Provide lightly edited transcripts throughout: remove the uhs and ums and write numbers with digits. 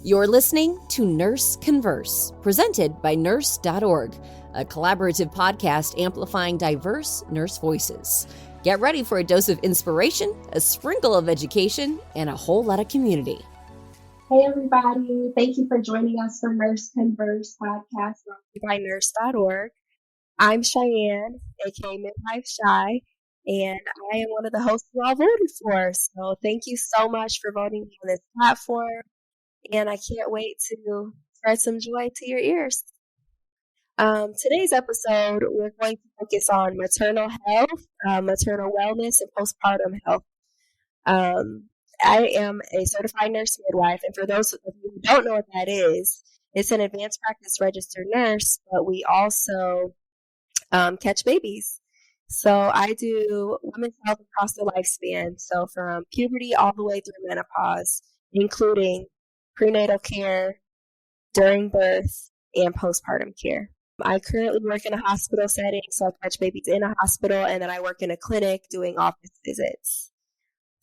You're listening to Nurse Converse, presented by Nurse.org, a collaborative podcast amplifying diverse nurse voices. Get ready for a dose of inspiration, a sprinkle of education, and a whole lot of community. Hey everybody, thank you for joining us for Nurse Converse podcast by Nurse.org. I'm Cheyenne, aka Midwife Shy, and I am one of the hosts you all voted for. So thank you so much for voting me on this platform, and I can't wait to spread some joy to your ears. Today's episode, we're going to focus on maternal health, maternal wellness, and postpartum health. I am a certified nurse midwife, and for those of you who don't know what that is, it's an advanced practice registered nurse, but we also catch babies. So I do women's health across the lifespan, so from puberty all the way through menopause, including prenatal care, during birth, and postpartum care. I currently work in a hospital setting, so I catch babies in a hospital, and then I work in a clinic doing office visits.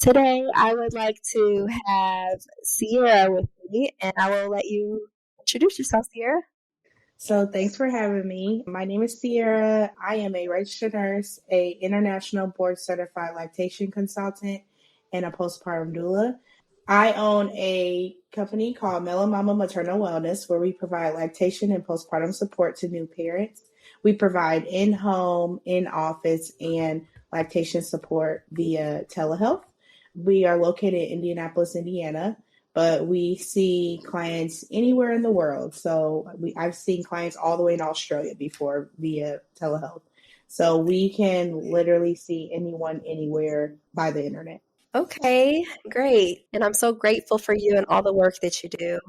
Today, I would like to have Sierra with me, and I will let you introduce yourself, Sierra. So thanks for having me. My name is Sierra. I am a registered nurse, a international board certified lactation consultant, and a postpartum doula. I own a company called Mellow Mama Maternal Wellness, where we provide lactation and postpartum support to new parents. We provide in-home, in-office, and lactation support via telehealth. We are located in Indianapolis, Indiana, but we see clients anywhere in the world. So I've seen clients all the way in Australia before via telehealth. So we can literally see anyone anywhere by the internet. Okay, great. And I'm so grateful for you and all the work that you do.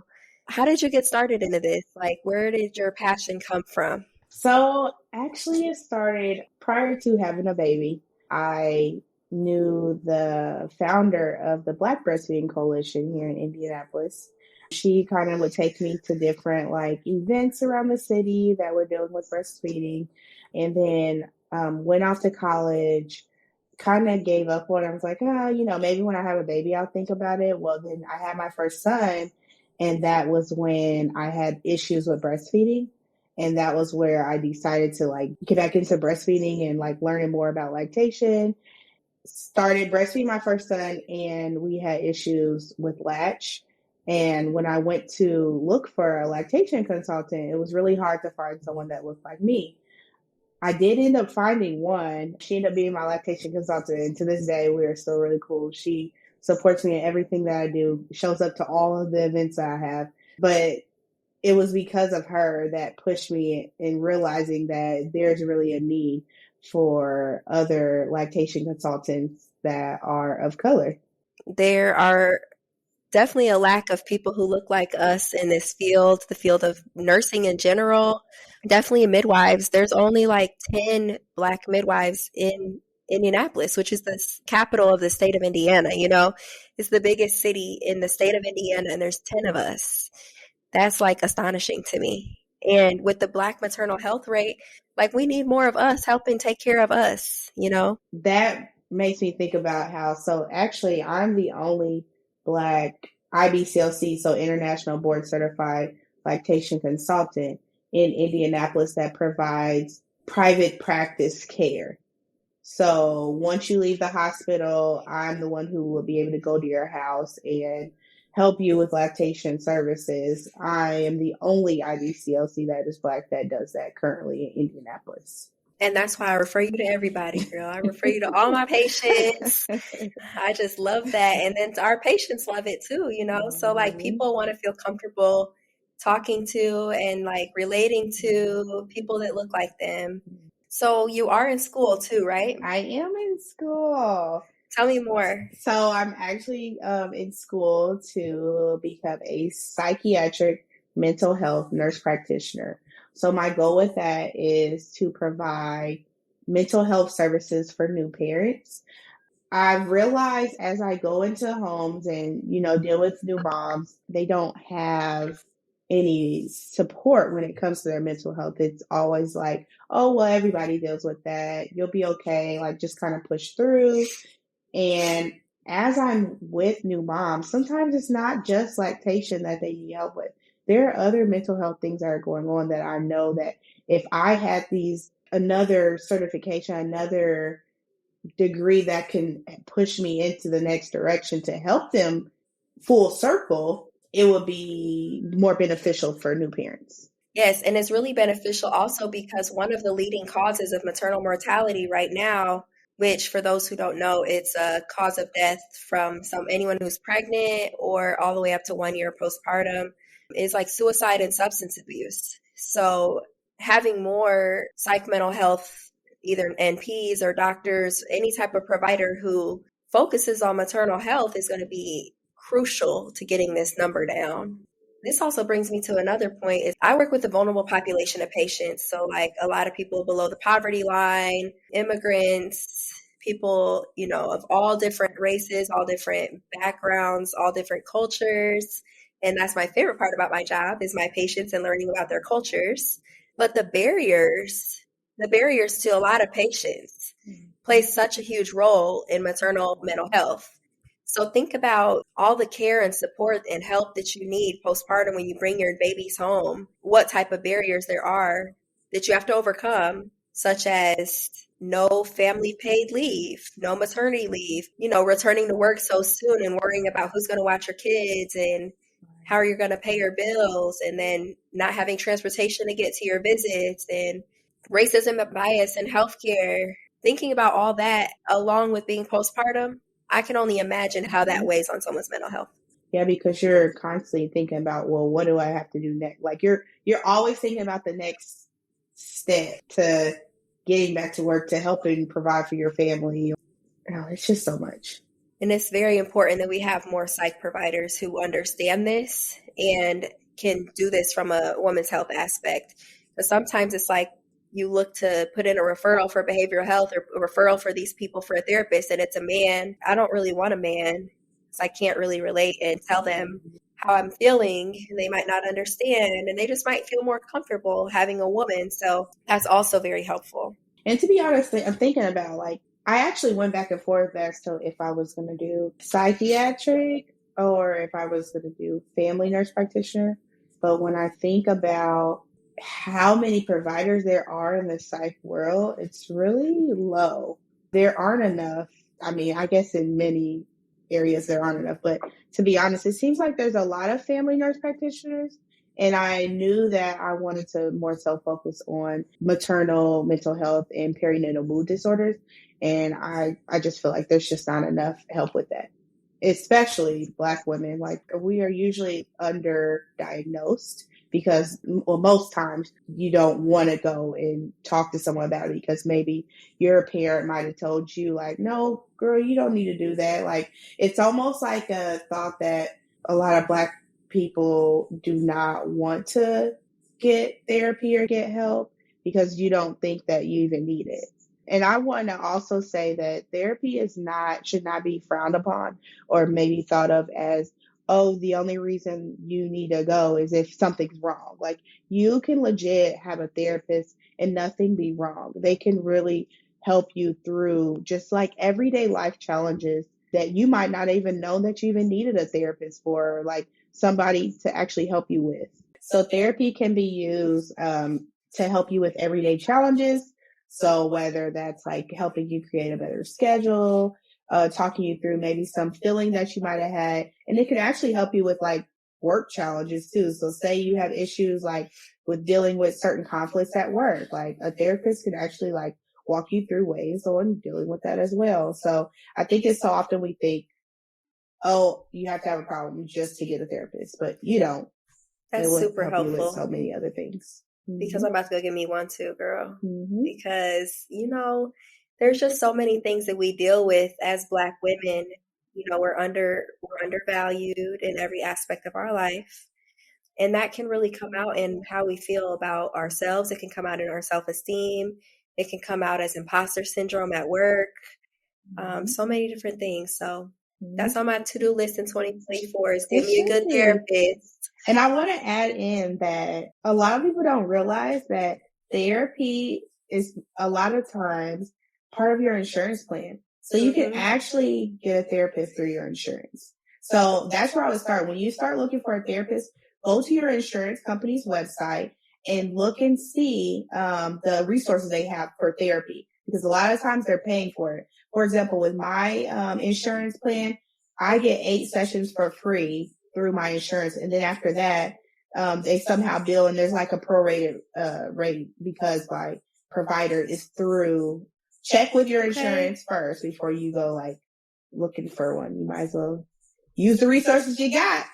How did you get started into this? Like, where did your passion come from? So actually it started prior to having a baby. I knew the founder of the Black Breastfeeding Coalition here in Indianapolis. She kind of would take me to different events around the city that were dealing with breastfeeding, and then went off to college, kind of gave up on it. I was like, maybe when I have a baby, I'll think about it. Well, then I had my first son, and that was when I had issues with breastfeeding. And that was where I decided to get back into breastfeeding and learning more about lactation. Started breastfeeding my first son, and we had issues with latch. And when I went to look for a lactation consultant, it was really hard to find someone that looked like me. I did end up finding one. She ended up being my lactation consultant, and to this day, we are still really cool. She supports me in everything that I do, shows up to all of the events that I have. But it was because of her that pushed me in realizing that there's really a need for other lactation consultants that are of color. There are definitely a lack of people who look like us in this field, the field of nursing in general. Definitely midwives. There's only 10 Black midwives in Indianapolis, which is the capital of the state of Indiana. It's the biggest city in the state of Indiana, and there's 10 of us. That's astonishing to me. And with the Black maternal health rate, we need more of us helping take care of us, That makes me think about how, so actually I'm the only Black IBCLC, so International Board Certified Lactation Consultant in Indianapolis that provides private practice care. So once you leave the hospital, I'm the one who will be able to go to your house and help you with lactation services. I am the only IBCLC that is Black that does that currently in Indianapolis. And that's why I refer you to everybody, girl. I refer you to all my patients. I just love that. And then our patients love it too, So people want to feel comfortable talking to and relating to people that look like them. So you are in school too, right? I am in school. Tell me more. So I'm actually in school to become a psychiatric mental health nurse practitioner. So my goal with that is to provide mental health services for new parents. I've realized as I go into homes and, deal with new moms, they don't have any support when it comes to their mental health. It's always oh, well, everybody deals with that. You'll be okay. Just kind of push through. And as I'm with new moms, sometimes it's not just lactation that they need help with. There are other mental health things that are going on that I know that if I had another certification, another degree that can push me into the next direction to help them full circle, it would be more beneficial for new parents. Yes, and it's really beneficial also because one of the leading causes of maternal mortality right now, which for those who don't know, it's a cause of death from anyone who's pregnant or all the way up to 1 year postpartum, is like suicide and substance abuse. So having more psych mental health, either NPs or doctors, any type of provider who focuses on maternal health is going to be crucial to getting this number down. This also brings me to another point is I work with a vulnerable population of patients. So like a lot of people below the poverty line, immigrants, people, of all different races, all different backgrounds, all different cultures. And that's my favorite part about my job is my patients and learning about their cultures. But the barriers to a lot of patients play such a huge role in maternal mental health. So think about all the care and support and help that you need postpartum when you bring your babies home, what type of barriers there are that you have to overcome, such as no family paid leave, no maternity leave, returning to work so soon and worrying about who's going to watch your kids and how you're going to pay your bills, and then not having transportation to get to your visits, and racism and bias in healthcare. Thinking about all that along with being postpartum, I can only imagine how that weighs on someone's mental health. Yeah, because you're constantly thinking about, well, what do I have to do next? Like you're always thinking about the next step to getting back to work, to helping provide for your family. It's just so much. And it's very important that we have more psych providers who understand this and can do this from a woman's health aspect. But sometimes it's like you look to put in a referral for behavioral health or a referral for these people for a therapist, and it's a man. I don't really want a man because I can't really relate and tell them how I'm feeling. And they might not understand, and they just might feel more comfortable having a woman. So that's also very helpful. And to be honest, I'm thinking about I actually went back and forth as to if I was going to do psychiatric or if I was going to do family nurse practitioner. But when I think about how many providers there are in the psych world, it's really low. There aren't enough. I mean, I guess in many areas there aren't enough. But to be honest, it seems like there's a lot of family nurse practitioners. And I knew that I wanted to more so focus on maternal mental health and perinatal mood disorders. And I just feel like there's just not enough help with that, especially Black women. Like we are usually underdiagnosed because most times you don't want to go and talk to someone about it because maybe your parent might have told you like, no, girl, you don't need to do that. Like it's almost like a thought that a lot of Black people do not want to get therapy or get help because you don't think that you even need it. And I want to also say that therapy should not be frowned upon or maybe thought of as, oh, the only reason you need to go is if something's wrong. Like you can legit have a therapist and nothing be wrong. They can really help you through just like everyday life challenges that you might not even know that you even needed a therapist for, or like somebody to actually help you with. So therapy can be used to help you with everyday challenges. So whether that's like helping you create a better schedule, talking you through maybe some feeling that you might have had, and it can actually help you with like work challenges too. So say you have issues like with dealing with certain conflicts at work, like a therapist can actually like walk you through ways on dealing with that as well. So I think it's so often we think, oh, you have to have a problem just to get a therapist, but you don't. That's super helpful. You with so many other things. Because I'm about to go get me one too, girl. Because, there's just so many things that we deal with as Black women. We're undervalued in every aspect of our life. And that can really come out in how we feel about ourselves. It can come out in our self-esteem. It can come out as imposter syndrome at work. So many different things. So that's on my to-do list in 2024 is give me a good therapist. And I want to add in that a lot of people don't realize that therapy is a lot of times part of your insurance plan. So you can actually get a therapist through your insurance. So that's where I would start. When you start looking for a therapist, go to your insurance company's website and look and see the resources they have for therapy, because a lot of times they're paying for it. For example, with my insurance plan, I get 8 sessions for free through my insurance. And then after that, they somehow bill, and there's like a prorated rate because my provider is through. Check with your insurance first before you go like looking for one. You might as well use the resources you got.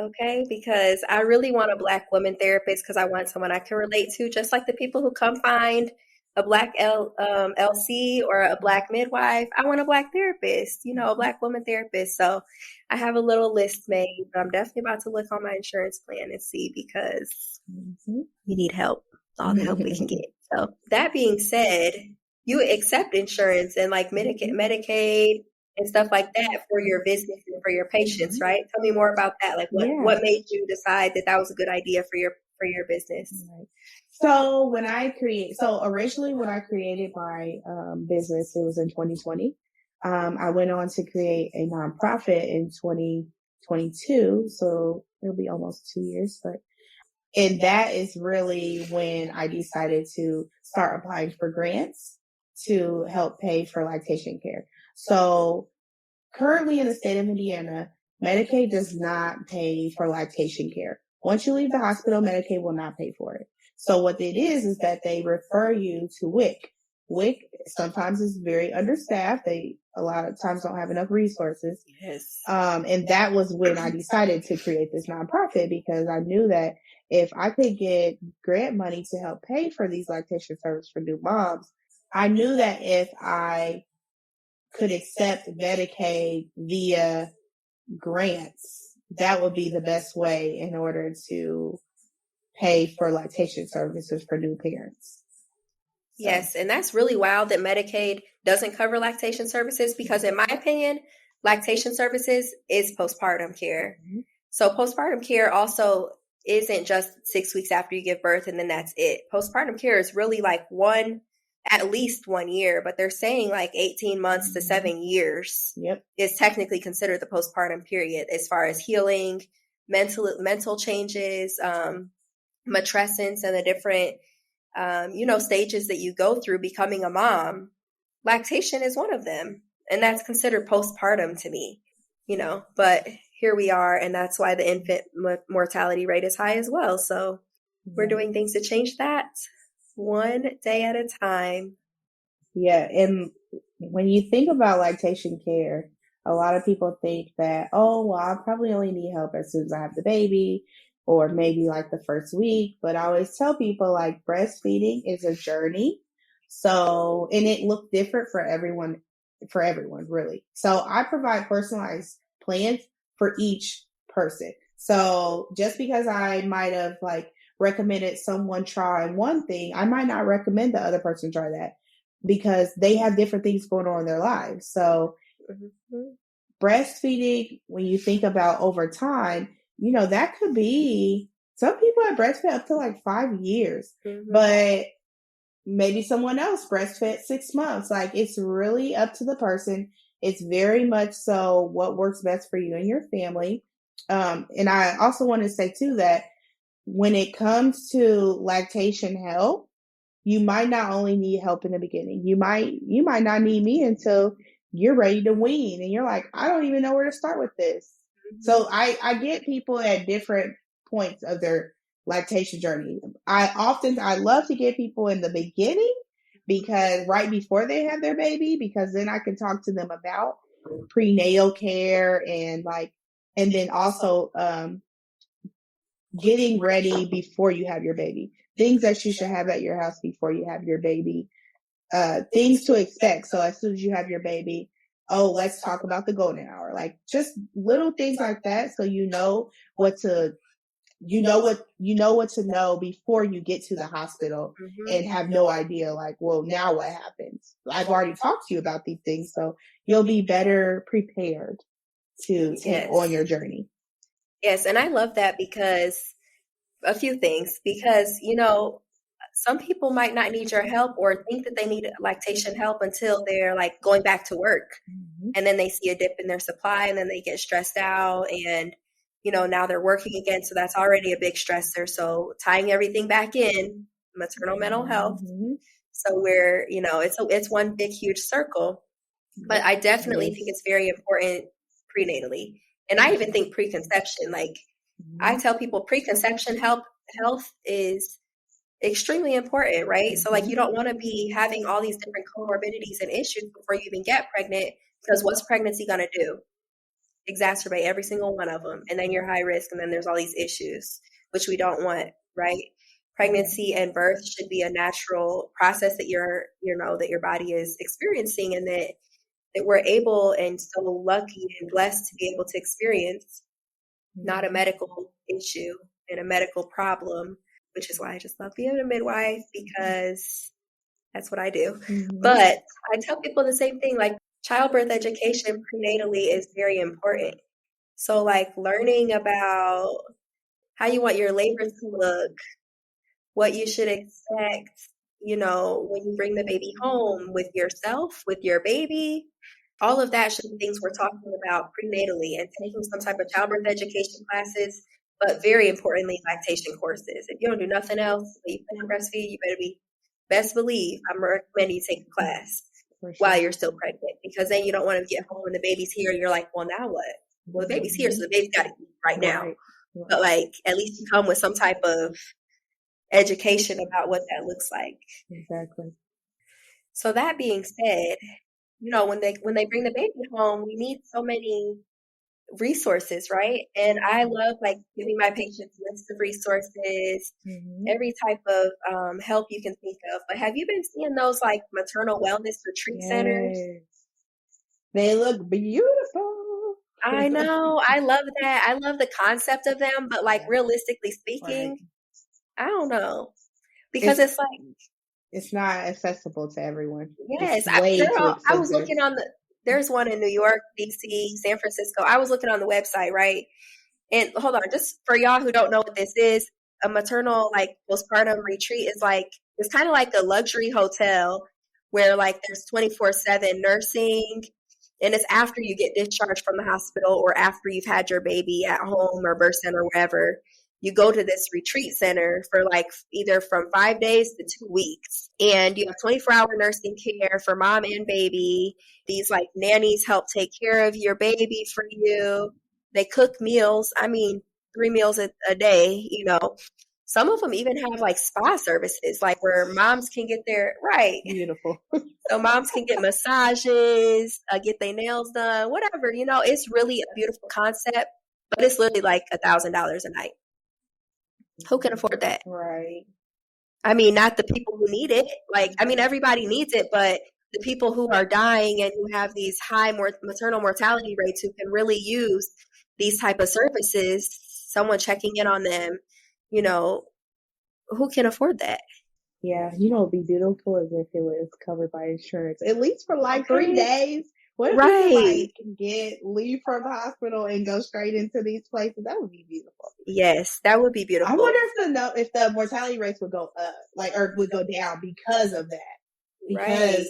Okay, because I really want a Black woman therapist because I want someone I can relate to, just like the people who come find a Black LC or a Black midwife. I want a Black therapist, a Black woman therapist. So I have a little list made, but I'm definitely about to look on my insurance plan and see, because we need help, all the help we can get. So that being said, you accept insurance and like Medicaid and stuff like that for your business and for your patients, right? Tell me more about that. Like what made you decide that was a good idea for your business? Right. So originally when I created my business, it was in 2020. I went on to create a nonprofit in 2022. So it'll be almost 2 years, and that is really when I decided to start applying for grants to help pay for lactation care. So currently in the state of Indiana, Medicaid does not pay for lactation care. Once you leave the hospital, Medicaid will not pay for it. So what it is that they refer you to WIC. WIC sometimes is very understaffed. They a lot of times don't have enough resources. Yes. And that was when I decided to create this nonprofit, because I knew that if I could get grant money to help pay for these lactation services for new moms, I knew that if I could accept Medicaid via grants, that would be the best way in order to pay for lactation services for new parents. Yes, and that's really wild that Medicaid doesn't cover lactation services, because in my opinion, lactation services is postpartum care. Mm-hmm. So postpartum care also isn't just 6 weeks after you give birth and then that's it. Postpartum care is really like at least 1 year, but they're saying like 18 months to 7 years is technically considered the postpartum period, as far as healing, mental changes, matrescence, and the different stages that you go through becoming a mom. Lactation is one of them, and that's considered postpartum to me, but here we are, and that's why the infant mortality rate is high as well. So we're doing things to change that one day at a time. Yeah, and when you think about lactation care, a lot of people think that, I probably only need help as soon as I have the baby, or maybe like the first week. But I always tell people, like, breastfeeding is a journey. So, and it looks different for everyone, really. So I provide personalized plans for each person. So just because I might have like recommended someone try one thing, I might not recommend the other person try that, because they have different things going on in their lives. So breastfeeding, when you think about over time, that could be, some people have breastfed up to like 5 years, but maybe someone else breastfed 6 months. Like, it's really up to the person. It's very much so what works best for you and your family. And I also want to say too that when it comes to lactation help, you might not only need help in the beginning. You might not need me until you're ready to wean and you're like, I don't even know where to start with this. So I get people at different points of their lactation journey. I love to get people in the beginning, because right before they have their baby, because then I can talk to them about prenatal care and then also getting ready before you have your baby. Things that you should have at your house before you have your baby. Things to expect. So as soon as you have your baby, let's talk about the golden hour. Like, just little things like that, so you know what to know before you get to the hospital and have no idea, like, well, now what happens? I've already talked to you about these things, so you'll be better prepared to take on your journey. Yes, and I love that, because a few things, because some people might not need your help or think that they need lactation help until they're like going back to work. And then they see a dip in their supply and then they get stressed out and, now they're working again. So that's already a big stressor. So tying everything back in, maternal mental health. So we're, it's one big, huge circle. But I definitely think it's very important prenatally. And I even think preconception, like I tell people preconception health is extremely important, right? So like you don't want to be having all these different comorbidities and issues before you even get pregnant, because what's pregnancy going to do? Exacerbate every single one of them. And then you're high risk and then there's all these issues, which we don't want, right? Pregnancy and birth should be a natural process that that your body is experiencing, and that we're able and so lucky and blessed to be able to experience, not a medical issue and a medical problem, which is why I just love being a midwife, because that's what I do. But I tell people the same thing, like childbirth education prenatally is very important. So like learning about how you want your labor to look, what you should expect, when you bring the baby home, with yourself, with your baby, all of that should be things we're talking about prenatally, and taking some type of childbirth education classes, but very importantly, lactation courses. If you don't do nothing else, you plan to breastfeed, you better best believe I'm recommending you take a class while you're still pregnant, because then you don't want to get home and the baby's here and you're like, well, now what? Well, the baby's here, so the baby's got to eat right now. But like, at least you come with some type of education about what that looks like. Exactly. So that being said, when they bring the baby home, we need so many resources, right? And I love like giving my patients lists of resources, every type of help you can think of. But have you been seeing those like maternal wellness retreat centers? They look beautiful. I know. I love that. I love the concept of them, but like realistically speaking, I don't know, because it's like it's not accessible to everyone. Yes, I was looking there's one in New York, DC, San Francisco. I was looking on the website, right? And hold on, just for y'all who don't know what this is, a maternal like postpartum retreat is like, it's kind of like a luxury hotel where like there's 24/7 nursing, and it's after you get discharged from the hospital or after you've had your baby at home or birth center or wherever. You go to this retreat center for like either from 5 days to 2 weeks, and you have 24-hour nursing care for mom and baby. These like nannies help take care of your baby for you. They cook meals. 3 meals a day, Some of them even have like spa services, like where moms can get their, right. Beautiful. So moms can get massages, get their nails done, whatever, it's really a beautiful concept, but it's literally like $1,000 a night. Who can afford that? Right. Not the people who need it. Everybody needs it, but the people who are dying and who have these high maternal mortality rates, who can really use these type of services, someone checking in on them, who can afford that? Yeah, it'd be beautiful as if it was covered by insurance, at least for like 3 days. What if we can get leave from the hospital and go straight into these places? That would be beautiful. Yes, that would be beautiful. I wonder if the mortality rates would go up, or would go down because of that. Because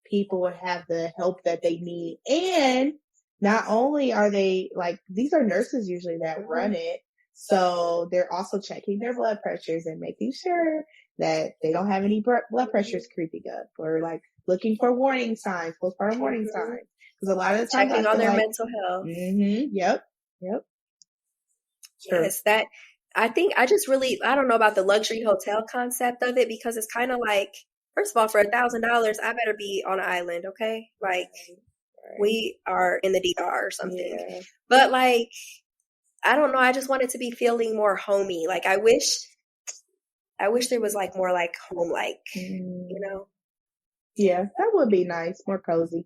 people would have the help that they need. And not only are they these are nurses usually that run it. So they're also checking their blood pressures and making sure that they don't have any blood pressures creeping up, or looking for warning signs, postpartum warning signs. Because a lot of the time, checking on their mental health. Yep. Sure. Yes, that I think I don't know about the luxury hotel concept of it, because it's kind of like, first of all, for $1,000, I better be on an island, okay? We are in the DR or something. Yeah. But I don't know. I just want it to be feeling more homey. I wish there was more home-like, Yeah, that would be nice. More cozy.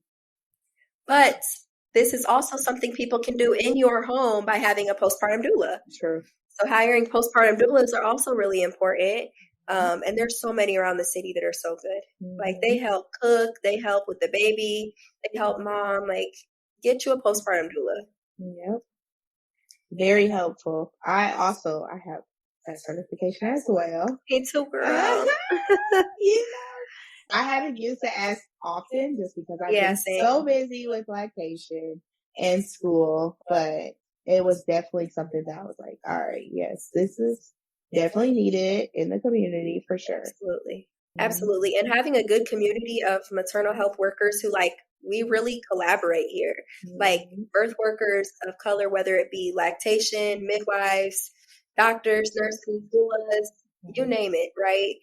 But this is also something people can do in your home by having a postpartum doula. Sure. So hiring postpartum doulas are also really important. And there's so many around the city that are so good. They help cook, they help with the baby, they help mom, get you a postpartum doula. Yep. Very helpful. I have that certification as well. Me too, girl. I haven't used it as often just because I've Yeah, been same. so busy with lactation and school, but it was definitely something that I was like, all right, yes, this is definitely needed in the community for sure. Absolutely. Absolutely. And having a good community of maternal health workers who we really collaborate here. Like birth workers of color, whether it be lactation, midwives, doctors, nurses, doulas, you name it, right?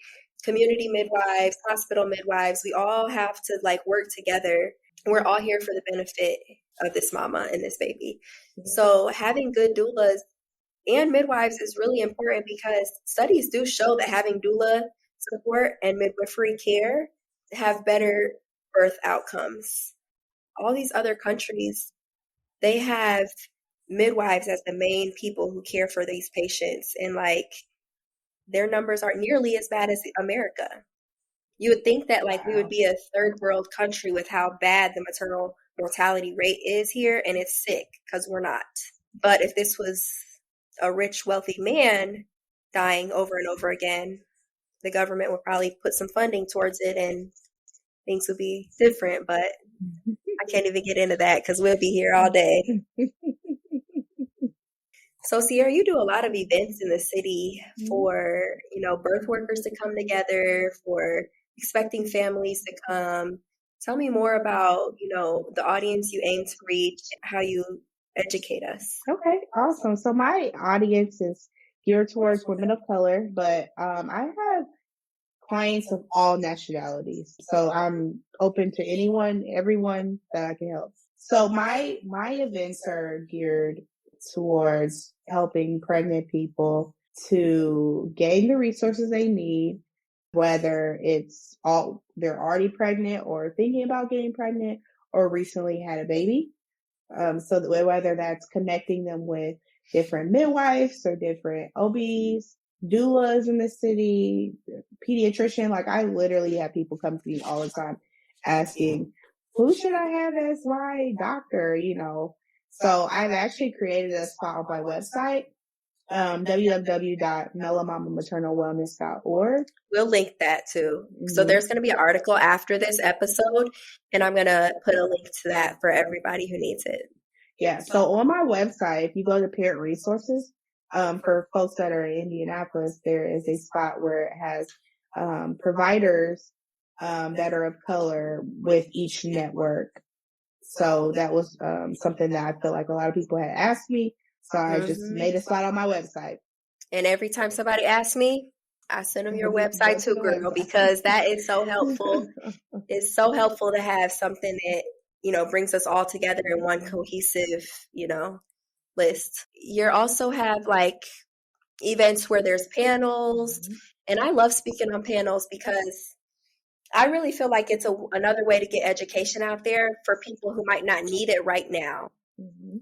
Community midwives, hospital midwives, we all have to work together. We're all here for the benefit of this mama and this baby. So having good doulas and midwives is really important because studies do show that having doula support and midwifery care have better birth outcomes. All these other countries, they have midwives as the main people who care for these patients, and their numbers aren't nearly as bad as America. You would think that we would be a third world country with how bad the maternal mortality rate is here, and it's sick because we're not. But if this was a rich, wealthy man dying over and over again, the government would probably put some funding towards it and things would be different. But I can't even get into that because we'll be here all day. So, Sierra, you do a lot of events in the city for, birth workers to come together, for expecting families to come. Tell me more about, the audience you aim to reach, how you educate us. Okay, awesome. So my audience is geared towards women of color, but I have clients of all nationalities. So I'm open to anyone, everyone that I can help. So my events are geared towards helping pregnant people to gain the resources they need, whether they're already pregnant or thinking about getting pregnant or recently had a baby. So that whether that's connecting them with different midwives or different OBs, doulas in the city, pediatrician. I literally have people come to me all the time asking, who should I have as my doctor? So I've actually created a spot on my website, www.melamamamaternalwellness.org. We'll link that too. So there's going to be an article after this episode, and I'm going to put a link to that for everybody who needs it. Yeah. So on my website, if you go to parent resources, for folks that are in Indianapolis, there is a spot where it has providers that are of color with each network. So that was something that I feel like a lot of people had asked me. So I just made a spot on my website. And every time somebody asks me, I send them your website too, girl, because that is so helpful. It's so helpful to have something that, brings us all together in one cohesive, list. You also have events where there's panels. And I love speaking on panels because I really feel like it's another way to get education out there for people who might not need it right now.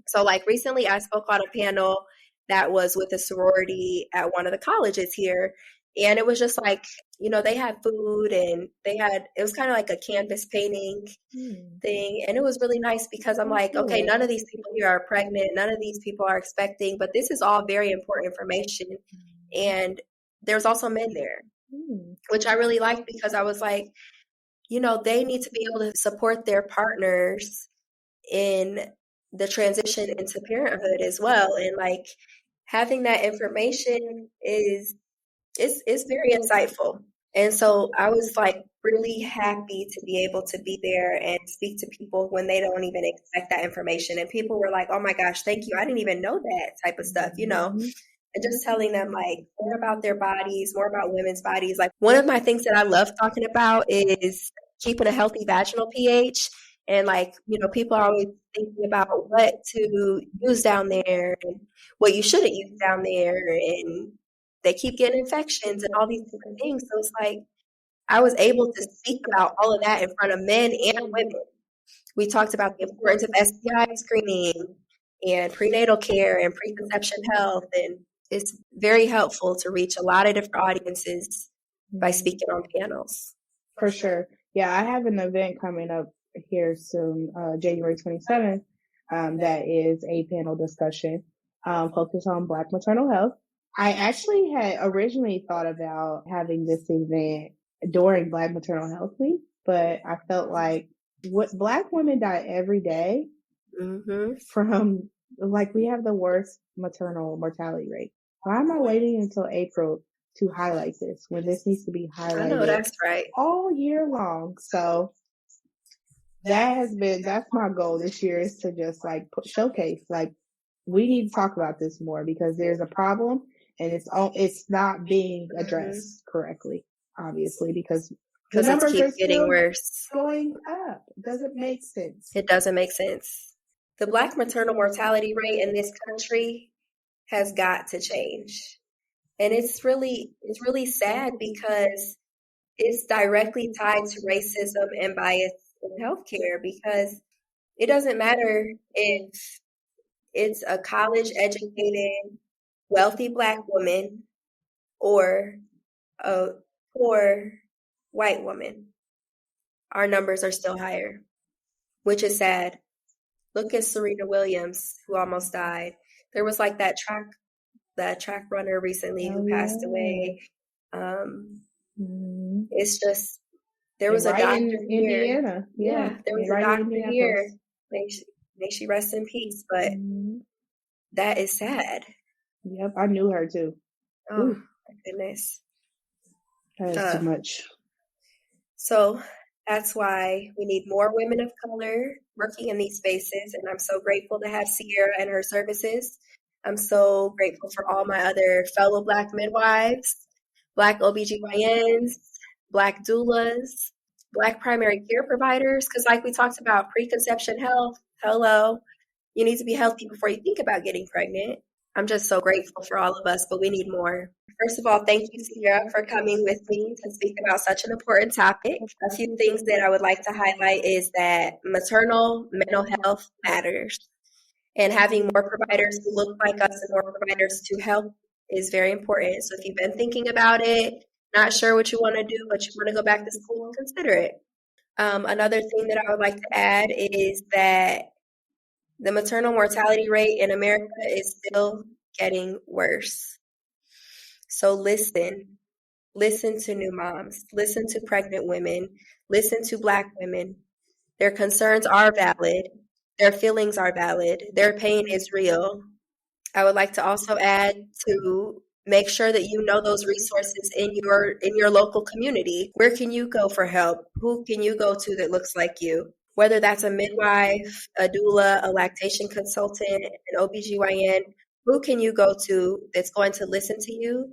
So recently I spoke on a panel that was with a sorority at one of the colleges here. And it was just they had food and it was kind of like a canvas painting thing. And it was really nice because I'm okay, none of these people here are pregnant. None of these people are expecting, but this is all very important information. And there's also men there, which I really liked because I was they need to be able to support their partners in the transition into parenthood as well. And having that information is very insightful. And so I was really happy to be able to be there and speak to people when they don't even expect that information. And people were like, oh my gosh, thank you. I didn't even know that type of stuff, and just telling them more about their bodies, more about women's bodies. One of my things that I love talking about is keeping a healthy vaginal pH. And people are always thinking about what to use down there and what you shouldn't use down there. And they keep getting infections and all these different things. So it's I was able to speak about all of that in front of men and women. We talked about the importance of STI screening and prenatal care and preconception health. And it's very helpful to reach a lot of different audiences by speaking on panels. For sure. Yeah, I have an event coming up here soon, January 27th, that is a panel discussion focused on Black maternal health. I actually had originally thought about having this event during Black Maternal Health Week, but I felt like Black women die every day from, like, we have the worst maternal mortality rate. Why am I waiting until April to highlight this when this needs to be highlighted? I know, that's right. All year long. So that's my goal this year, is to just like showcase, like, we need to talk about this more because there's a problem and it's not being addressed correctly, obviously, because the numbers keep are getting still worse. going up. It doesn't make sense. It doesn't make sense. The Black maternal mortality rate in this country has got to change. And it's really sad because it's directly tied to racism and bias in healthcare, because it doesn't matter if it's a college-educated, wealthy Black woman or a poor white woman. Our numbers are still higher, which is sad. Look at Serena Williams, who almost died. There was like that track runner recently who passed away. It's just, there was a doctor in here. Indiana. Yeah, there was a doctor here. May she rest in peace. But that is sad. Yep, I knew her too. Oh, my goodness. That is too much. So that's why we need more women of color working in these spaces. And I'm so grateful to have Sierra and her services. I'm so grateful for all my other fellow Black midwives, Black OBGYNs, Black doulas, Black primary care providers. Because like we talked about, preconception health, hello, you need to be healthy before you think about getting pregnant. I'm just so grateful for all of us, but we need more. First of all, thank you, Sierra, for coming with me to speak about such an important topic. A few things that I would like to highlight is that maternal mental health matters. And having more providers who look like us and more providers to help is very important. So if you've been thinking about it, not sure what you want to do, but you want to go back to school, consider it. Another thing that I would like to add is that the maternal mortality rate in America is still getting worse. So listen to new moms, listen to pregnant women, listen to Black women. Their concerns are valid. Their feelings are valid. Their pain is real. I would like to also add to make sure that you know those resources in your local community. Where can you go for help? Who can you go to that looks like you? Whether that's a midwife, a doula, a lactation consultant, an OBGYN, who can you go to that's going to listen to you?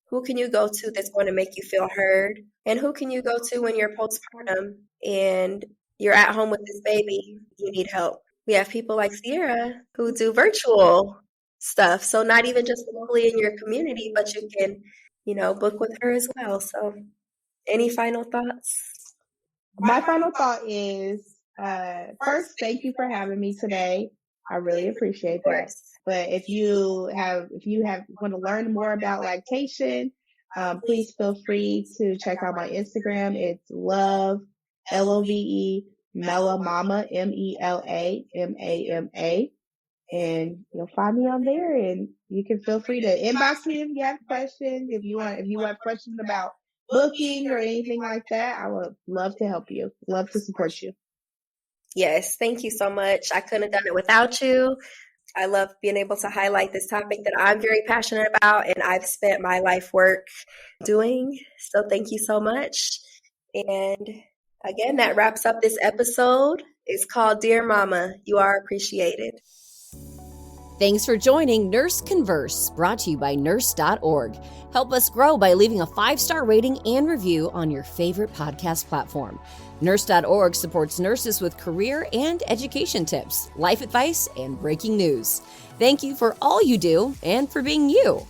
Who can you go to that's going to make you feel heard? And who can you go to when you're postpartum and you're at home with this baby, you need help? We have people like Sierra who do virtual stuff. So not even just locally in your community, but you can, book with her as well. So any final thoughts? My final thought is, first, thank you for having me today. I really appreciate that. But if you want to learn more about lactation, please feel free to check out my Instagram. It's Love, LOVE, Mela Mama, MELAMAMA. And you'll find me on there, and you can feel free to inbox me if you have questions. If you have questions about booking or anything like that, I would love to help you. Love to support you. Yes, thank you so much. I couldn't have done it without you. I love being able to highlight this topic that I'm very passionate about and I've spent my life work doing. So thank you so much. And again, that wraps up this episode. It's called Dear Mama, You Are Appreciated. Thanks for joining Nurse Converse, brought to you by Nurse.org. Help us grow by leaving a 5-star rating and review on your favorite podcast platform. Nurse.org supports nurses with career and education tips, life advice, and breaking news. Thank you for all you do and for being you.